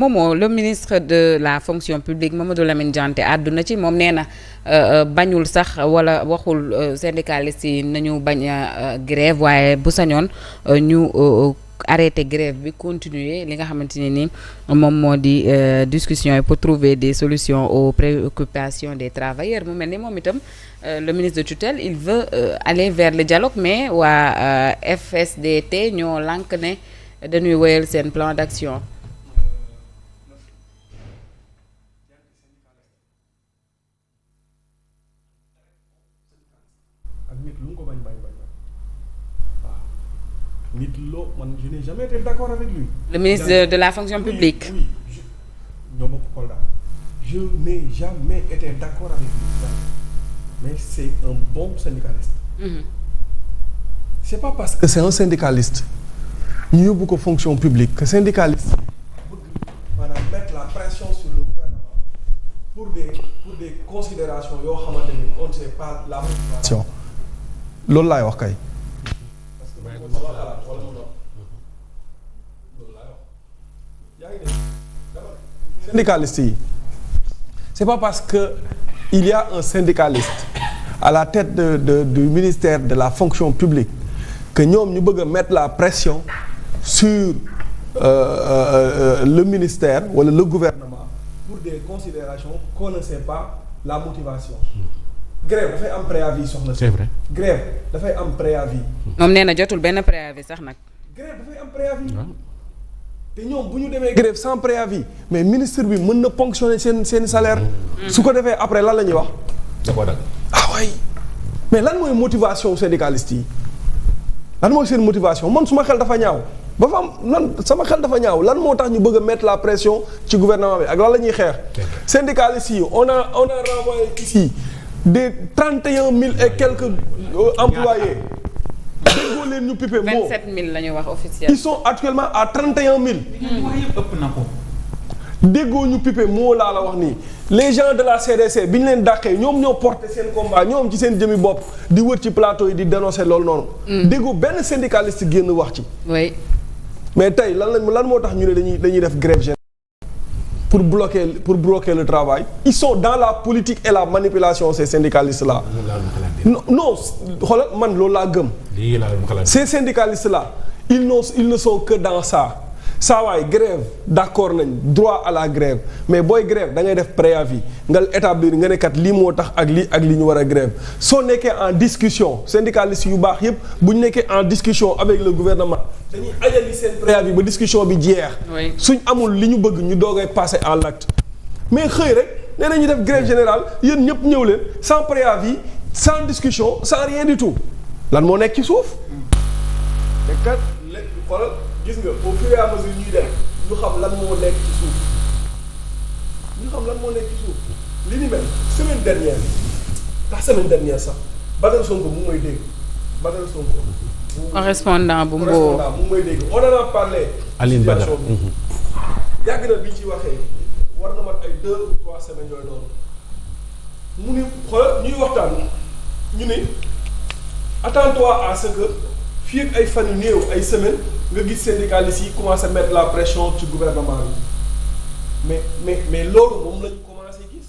Momo le ministre de la fonction publique Mamadou Lamine Dianté àdduna ci moom nee na bañul sax wala waxul syndicalistes yi nañu bañ a grève waaye bu sañoon ñu arrêter grève bi continuer li nga xamante ne ni moom moo di discussion yi pour trouver des solutions aux préoccupations des travailleurs mu mel ni moom itam le ministre de tutelle il veut aller vers le dialogue mais waa FSDT ñoo lànk ne dañuy wéyal seen plan d'action. nit loo man je n'ai jamais été d'accord avec lui. Le ministre de la fonction publique. Oui, ñoo bokk Kolda. Je n'ai jamais été d'accord avec lui. Mais c'est un bon syndicaliste. Mm-hmm. C'est pas parce que c'est un syndicaliste ñu yóbbu ko fonction publique que syndicaliste bëgg maanaam mettre la pression sur le gouvernement pour des considérations yoo xamante ni on ne sait pas la motivation. loolu laay wax kay. syndicaliste yi c'est pas parce que il y a un syndicaliste à la tête du ministère de la fonction publique que ñoom ñu bëgg a mettre la pression sur le ministère wala le gouvernement pour des considérations qu'on ne sait pas la motivation. grève dafay am préavis soxna si. C'est vrai. grève dafay am préavis. moom nee na jotul benn préavis sax nag. grève dafay am préavis. te ñoom bu ñu demee grève sans préavis mais ministre bi mën na ponctionner seen salaire. su ko defee après lan la ñuy wax. da koo dagg. ah oui mais lan mooy motivation syndicaliste yi lan mooy seen motivation man suma xel dafa ñaaw ba fa am lan sama xel dafa ñaaw lan moo tax ñu bëgg a mettre la pression ci gouvernement bi ak lan la ñuy xeex. syndicalistes yi on a renvoyé ici des 31 000 et quelques employés. déggoo leen ñu pipe moo 27 000 la ñu wax officiel. ils sont actuellement à 31 000. ëpp na ko. déggoo ñu pipe moo laa la wax nii les gens de la CDC bi ñu leen dàqee ñoom ñoo porté seen combat ñoom ci seen jëmi bopp di wër ci plateau yi di dénoncer loolu noonu. déggoo benn syndicaliste génn wax ci. oui. mais tey lan moo tax ñu ne dañuy def grève générale pour bloquer le travail. Ils sont dans la politique et la manipulation ces syndicalistes là. non xoolal man loolu laa gëm. ces syndicalistes là ils ne sont que dans ça. saa waay grève d'accord nañ droit à la grève mais booy grève da ngay def préavis nga établir nga ne kat lii moo tax ak li ñu war a grève soo nekkee en discussion syndicalistes yu baax yépp bu ñu nekkee en discussion avec le gouvernement dañuy ajali seen préavis ba discussion bi jeex. suñ amul li ñu bëgg ñu doogay passer à l'acte mais xëy rek nee nañu def grève générale yéen ñëpp ñëw leen sans préavis sans discussion sans rien du tout lan moo nekk ci suuf te kat xoolal gis nga au fur et à mesure ñuy dem ñu xam lan moo nekk ci suuf li ni mel semaine dernière sax Badara Sonko mu ngi may dégg Badara Sonko. correspondant bu Mbour mu ngi may dégg on en a parlé. Aline Badara yàgg na bi ñu ci waxee war na mat ay 2 ou 3 semaines yooyu noonu mu ni xoolal ñuy waxtaan ñu ne attends-toi à ce que fii ak ay fan yu néew ay semaines. nga gis syndicalistes yi commencé mettre la pression ci gouvernement bi mais loolu moom lañu commencé gis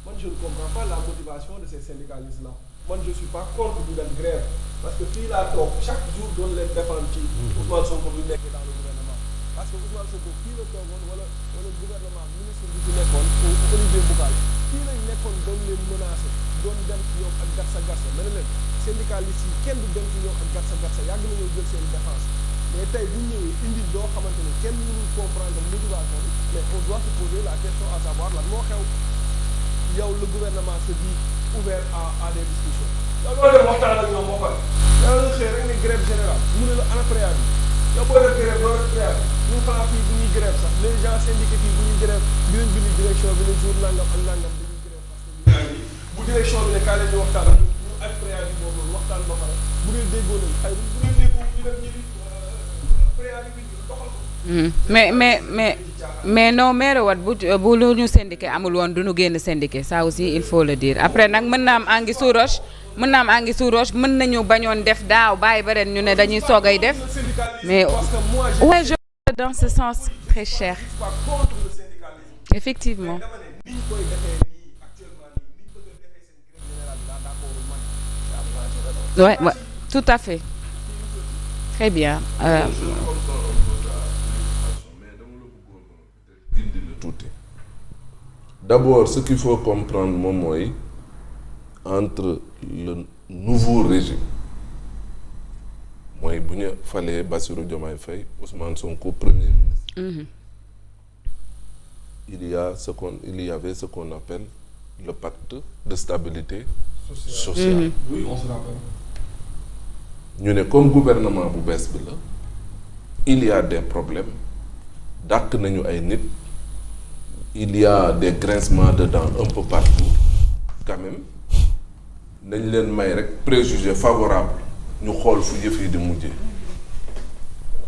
man je ne comprends pas la motivation de ces syndicalistes là man je suis pas contre ñu dem grève parce que fii laa toog chaque jour doon leen défendre ci Ousmane Sonko bi nekk dans le gouvernement parce que Ousmane Sonko fii la toogoon wala gouvernement ministre bi ci nekkoon Olivier Boucal fii lañ nekkoon doon leen menacé doon dem ci ñoom ak gatsa ma ne leen syndicalistes yi kenn du dem ci ñoom ak gatsa yàgg nañoo jël seen défense mais tey bu ñu ñëwee indi doo xamante ni kenn mënul comprendre motivation bi mais on doit se poser la question à savoir lan moo xew yow le gouvernement se dit ouvert à des discussions. yow loo dem waxtaan ak ñoom moo pare yow la xëy rek ni grève générale mu ne la ana préavis yow boo def grève doo def préavis ñun xanaa fii bu ñuy grève sax les gens syndiqués yi bu ñuy grève dinañ bind direction bi ne jour nangam ak nangam dañuy grève parce que bu direction bi ne kaa leen ñu waxtaan ak ñu ak préavis boobu waxtaan ba pare bu dee déggoo nañ xëy bu dee déggoo ñu dem ñibbi. mais non maire wat bu lu ñu syndiqué amul woon du ñu génn syndiqué ça aussi il faut le dire après nag mën na am anguille sous roche mën nañu bañoon def daaw bàyyi ba ren ñu ne dañuy soogay def mais ouais je dans ce sens très cher. Je suis pas contre le syndicalisme. Effectivement. Mais dama ne ni ñu koy defee nii actuellement nii ni ñu bëgg a defee seen grève générale bi laa d'accord man c'est à moi. Ouais, ouais, tout à fait. Très bien. Je comprends un peu ta préoccupation, mais dama la bëggoon peut-être dindi la tuuti. D'abord, ce qu'il faut comprendre moom mooy entre le nouveau régime mooy bu ñu falee Bassirou Diomaye Faye Ousmane Sonko premier ministre. Il y avait ce qu'on appelle le pacte de stabilité sociale. Oui, on se rappelle. ñu ne comme gouvernement bu bees bi la il y a des problèmes dàq nañu ay nit il y a des grincements de dents un peu partout quand même nañ leen may rek préjugé favorable ñu xool fu yëf yi di mujjee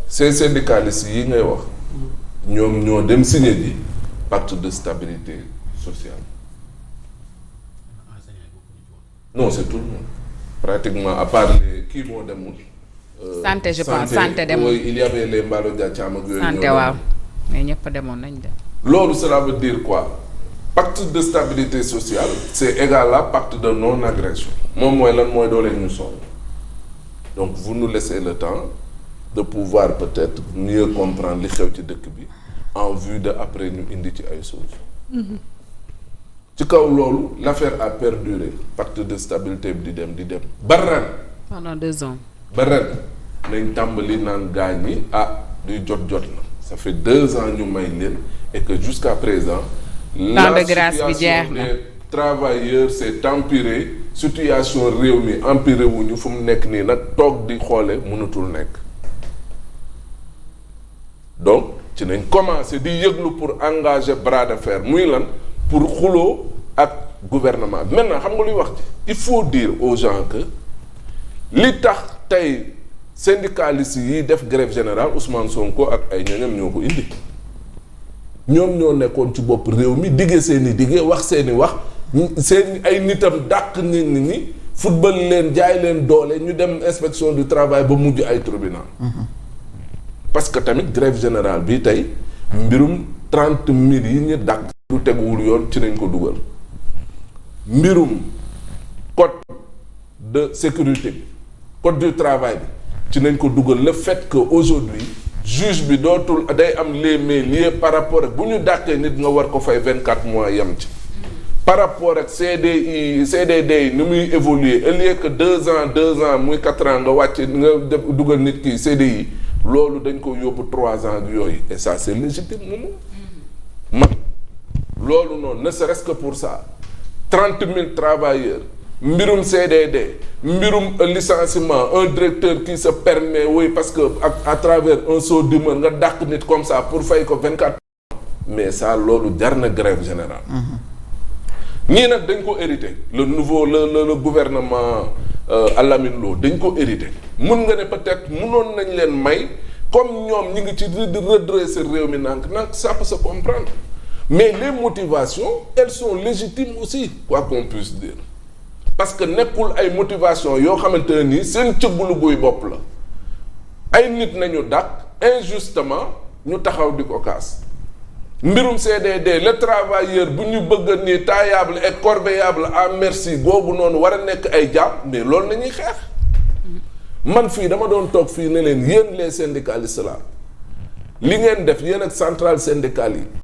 ces syndicalistes yi ngay wax ñoom ñoo dem signer ji pacte de stabilité sociale non c'est tout le monde pratiquement à part les kii moo demul. Santé je pense santé demul il y avait les Mballo Dia Thiam ak yooyu. santé waaw mais ñëpp demoon nañ dem. loolu cela veut dire quoi pacte de stabilité sociale c'est égal à pacte de non-agression moom mooy lan mooy doo leen ñu sonn donc vous nous laissez le temps de pouvoir peut-être mieux comprendre li xew ci dëkk bi en vue de après ñu indi ci ay choses. ci kaw loolu l'affaire a perduré pacte de stabilité bi di dem ba ren pendant 2 ans. ba ren nañ tàmbali naan gaañ ñi luy jot na ça fait 2 ans ñu may leen et que jusqu'à présent temps de grâce bi jeex na des travailleurs s'est empiré situation réew mi empiré wuñu fu mu nekk nii nag toog di xoole mënatul nekk donc ci nañ commencé di yëglu pour engager bras de fer muy lan pour xuloo ak gouvernement bi maintenant xam nga luy wax ci il faut dire aux gens que li tax tey syndicalistes yi def grève générale Ousmane Sonko ak ay ñoñam ñoo ko indi ñoom ñoo nekkoon ci bopp réew mi diggee seeni diggee wax seeni wax seen ay nitam dàq nit ñi football leen jaay leen doole ñu dem inspection du travail ba mujj ay tribunal parce que tamit grève générale bi tey mbirum 30 000 yi ñu dàq du teguwul yoon ci nañ ko dugal mbirum code de sécurité bi code du travail bi ci nañ ko dugal le fait que aujourd'hui juge bi dootul day am les mains liées par rapport ak bu ñu dàqee nit nga war ko fay 24 mois yem ci par rapport ak CDD yi ni muy évoluer au lieu que 2 ans muy 4 ans nga wàcce nga dugal nit ki CDI loolu dañ ko yóbbu 3 ans yooyu et ça c'est légitime man loolu noonu ne serait-ce que pour ça 30 000 travailleurs mbirum CDD mbirum licenciement un directeur qui se permet oui parce que à travers un saut d'humeur nga dàq nit comme ça pour fay ko 24 mais ça loolu jar na grève générale ñii nag dañ ko hérité le nouveau le gouvernement Alamine Lo dañ ko hérité mun nga ne peut-être munoon nañ leen may comme ñoom ñi ngi ci di redresser réew mi nank ça peut se comprendre mais les motivations elles sont légitimes aussi quoi qu'on puisse dire parce que nekkul ay motivation yoo xamante ne nii seen cëggulu guy bopp la ay nit nañu dàq injustement ñu taxaw di ko kaas mbirum CDD le travailleur bu ñu bëgg ni taillable et corvéable à merci googu noonu war a nekk ay jàpp mais loolu nañuy xeex man fii dama doon toog fii ne leen yéen les syndicalistes là li ngeen def yéen ak centrale syndicale yi